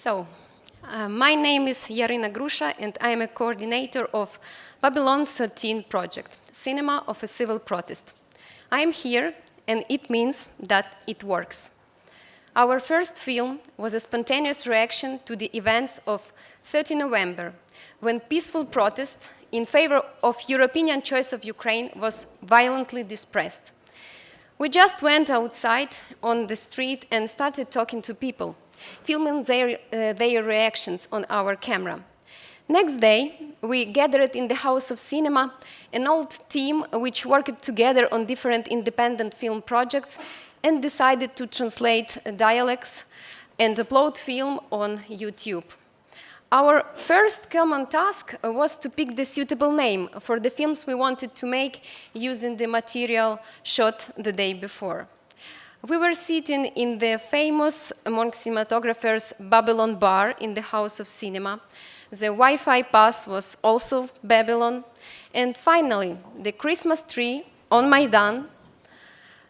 My name is Yaryna Grusha, and I am a coordinator of Babylon 13 project, Cinema of a Civil Protest. I am here, and it means that it works. Our first film was a spontaneous reaction to the events of 30 November, when peaceful protest in favor of European choice of Ukraine was violently suppressed. We just went outside on the street and started talking to people, filming their reactions on our camera. Next day, we gathered in the House of Cinema, an old team which worked together on different independent film projects and decided to translate dialects and upload film on YouTube. Our first common task was to pick the suitable name for the films we wanted to make using the material shot the day before. We were sitting in the famous, among cinematographers, Babylon bar in the House of Cinema. The Wi-Fi pass was also Babylon. And finally, the Christmas tree on Maidan,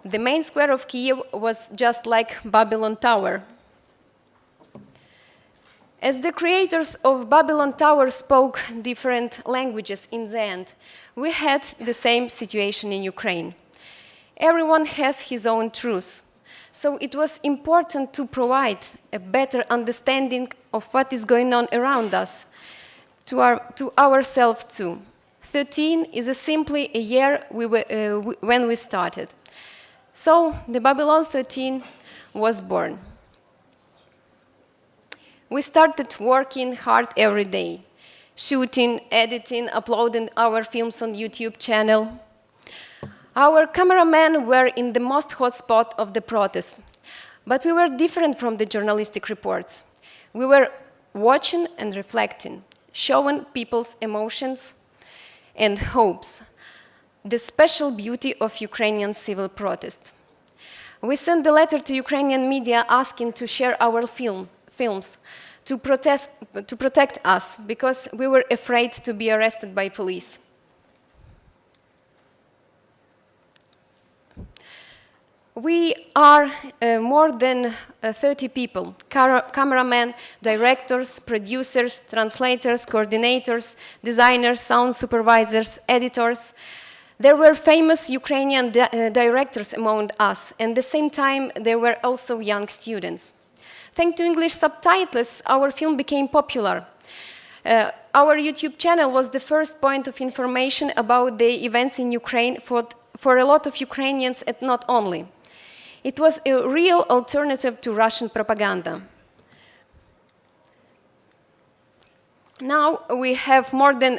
the main square of Kiev, was just like Babylon Tower. As the creators of Babylon Tower spoke different languages in the end, we had the same situation in Ukraine. Everyone has his own truth, so it was important to provide a better understanding of what is going on around us, to ourselves too. 13 is simply a year when we started. So the Babylon 13 was born. We started working hard every day, shooting, editing, uploading our films on YouTube channel. Our cameramen were in the most hot spot of the protest, but we were different from the journalistic reports. We were watching and reflecting, showing people's emotions and hopes, the special beauty of Ukrainian civil protest. We sent a letter to Ukrainian media asking to share our films to protect us, because we were afraid to be arrested by police. We are more than 30 people, cameramen, directors, producers, translators, coordinators, designers, sound supervisors, editors. There were famous Ukrainian directors among us, and at the same time, there were also young students. Thanks to English subtitles, our film became popular. Our YouTube channel was the first point of information about the events in Ukraine for a lot of Ukrainians, and not only. It was a real alternative to Russian propaganda. Now we have more than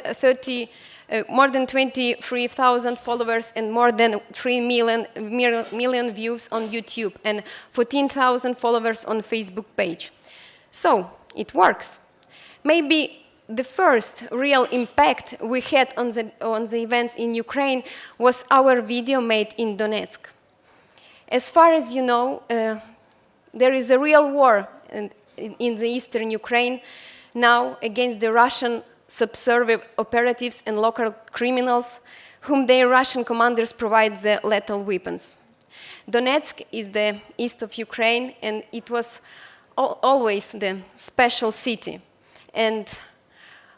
23,000 followers and more than 3 million views on YouTube and 14,000 followers on Facebook page. So it works. Maybe the first real impact we had on the events in Ukraine was our video made in Donetsk. As far as you know, there is a real war in the eastern Ukraine now against the Russian subversive operatives and local criminals whom their Russian commanders provide the lethal weapons. Donetsk is the east of Ukraine, and it was always the special city. And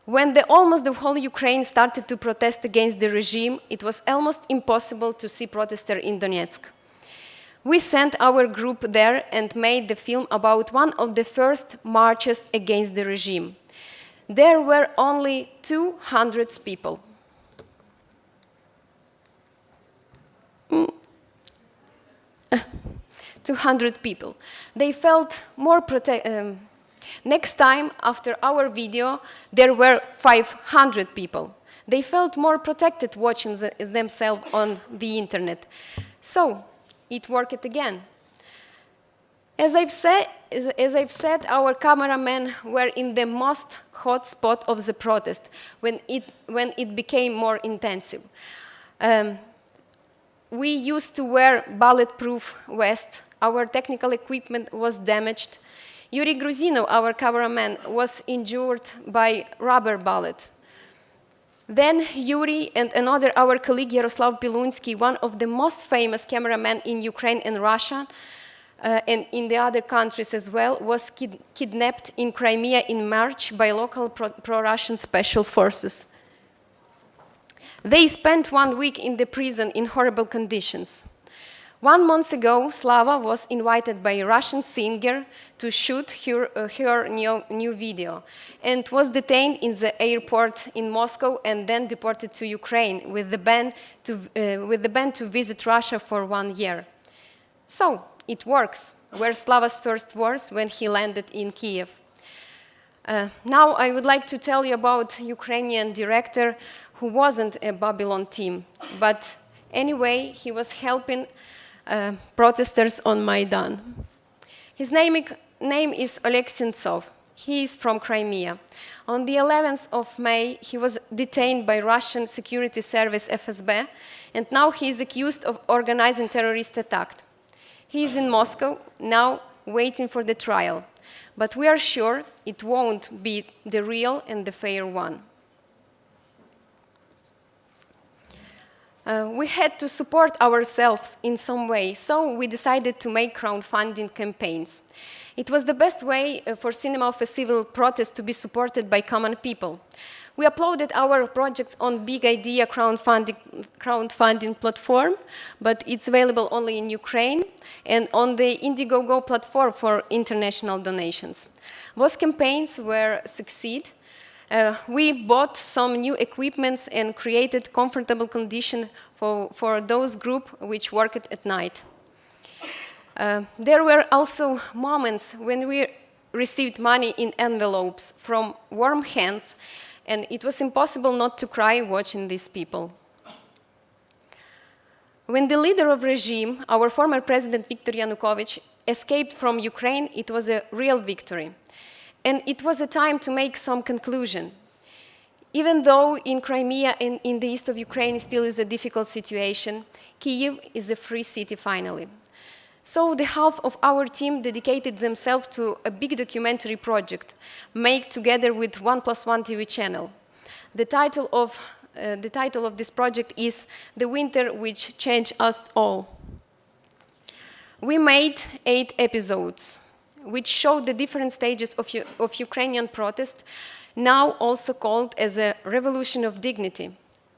when almost the whole Ukraine started to protest against the regime, it was almost impossible to see protesters in Donetsk. We sent our group there and made the film about one of the first marches against the regime. There were only 200 people. They felt more protected. Next time, after our video, there were 500 people. They felt more protected watching themselves on the internet. So it worked again. As I've said, our cameramen were in the most hot spot of the protest when it became more intensive. We used to wear bulletproof vests. Our technical equipment was damaged. Yaryna Grusha, our cameraman, was injured by rubber bullet. Then Yuri and another our colleague Yaroslav Mladinski, one of the most famous cameramen in Ukraine and Russia, and in the other countries as well, was kidnapped in Crimea in March by local pro-Russian special forces. They spent 1 week in the prison in horrible conditions. 1 month ago, Slava was invited by a Russian singer to shoot her new video and was detained in the airport in Moscow and then deported to Ukraine with the ban to visit Russia for 1 year. So, it works, were Slava's first words when he landed in Kiev. Now I would like to tell you about Ukrainian director who wasn't a Babylon team, but anyway, he was helping protesters on Maidan. His name is Oleg Sentsov. He is from Crimea. On the 11th of May, he was detained by Russian security service FSB, and now he is accused of organizing terrorist attack. He is in Moscow, now waiting for the trial, but we are sure it won't be the real and the fair one. We had to support ourselves in some way, so we decided to make crowdfunding campaigns. It was the best way for cinema of a civil protest to be supported by common people. We uploaded our projects on Big Idea crowdfunding platform, but it's available only in Ukraine, and on the Indiegogo platform for international donations. Those campaigns were succeed. We bought some new equipments and created comfortable conditions for those groups which worked at night. There were also moments when we received money in envelopes from warm hands, and it was impossible not to cry watching these people. When the leader of regime, our former president Viktor Yanukovych, escaped from Ukraine, it was a real victory. And it was a time to make some conclusion. Even though in Crimea and in the east of Ukraine still is a difficult situation, Kyiv is a free city finally. So the half of our team dedicated themselves to a big documentary project made together with 1+1 TV channel. The title of this project is The Winter Which Changed Us All. We made 8 episodes, which showed the different stages of Ukrainian protest, now also called as a revolution of dignity.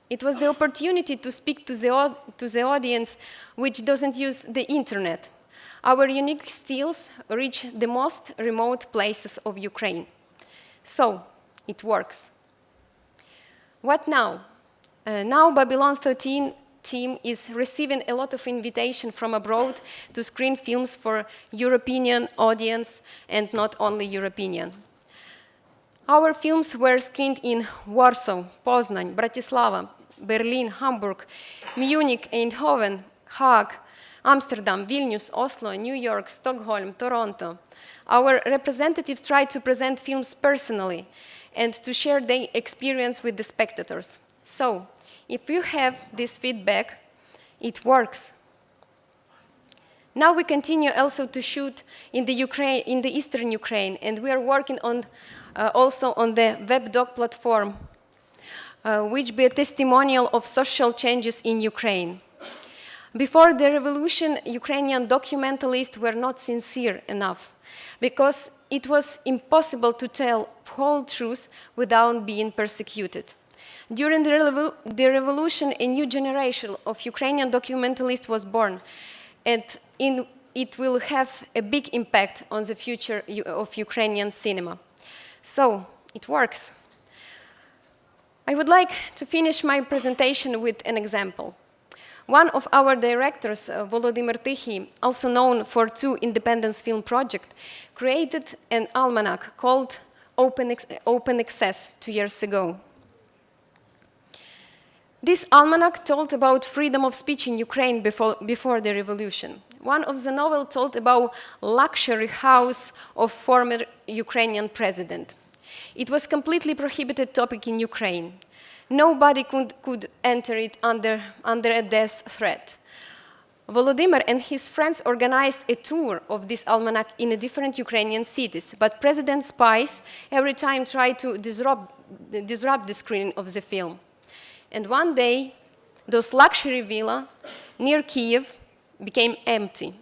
It was the opportunity to speak to the audience which doesn't use the internet. Our unique skills reach the most remote places of Ukraine. So, it works. What now? Now Babylon 13 team is receiving a lot of invitation from abroad to screen films for European audience and not only European. Our films were screened in Warsaw, Poznań, Bratislava, Berlin, Hamburg, Munich, Eindhoven, Hague, Amsterdam, Vilnius, Oslo, New York, Stockholm, Toronto. Our representatives tried to present films personally and to share their experience with the spectators. So, if you have this feedback, it works. Now we continue also to shoot in the eastern Ukraine, and we are working on also on the webdoc platform, which be a testimonial of social changes in Ukraine. Before the revolution, Ukrainian documentalists were not sincere enough, because it was impossible to tell whole truth without being persecuted. During the revolution, a new generation of Ukrainian documentalists was born, and it will have a big impact on the future of Ukrainian cinema. So, it works. I would like to finish my presentation with an example. One of our directors, Volodymyr Tykhy, also known for 2 independent film projects, created an almanac called Open Access 2 years ago. This almanac told about freedom of speech in Ukraine before the revolution. One of the novels told about luxury house of former Ukrainian president. It was completely prohibited topic in Ukraine. Nobody could enter it under a death threat. Volodymyr and his friends organized a tour of this almanac in different Ukrainian cities, but president spies every time tried to disrupt the screening of the film. And one day, those luxury villas near Kyiv became empty.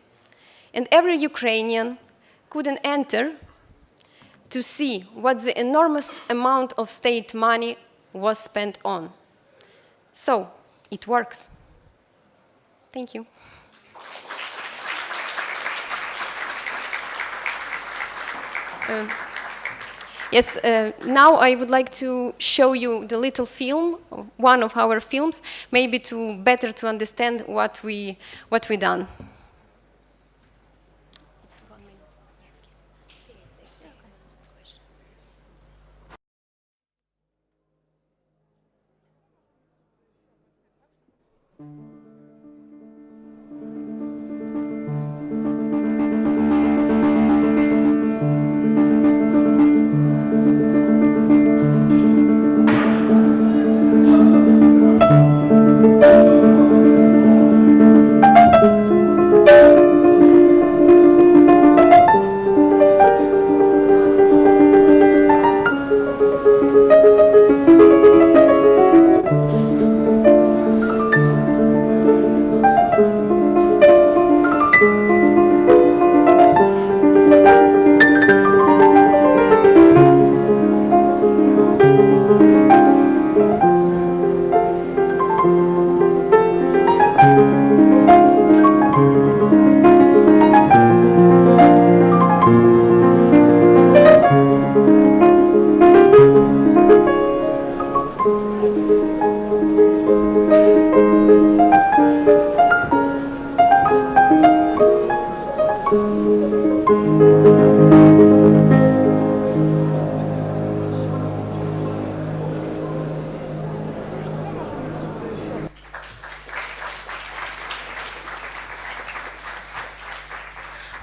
and every Ukrainian couldn't enter to see what the enormous amount of state money was spent on. So, it works. Thank you. Yes, now I would like to show you the little film, one of our films, maybe to better to understand what we done.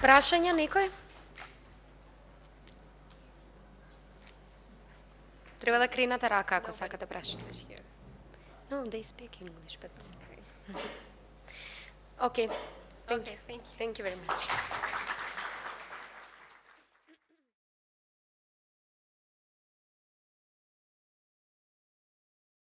Прашања некој? Треба да кренате рака ако сакате прашање. No, they speak English, but... Okay. Thank you very much.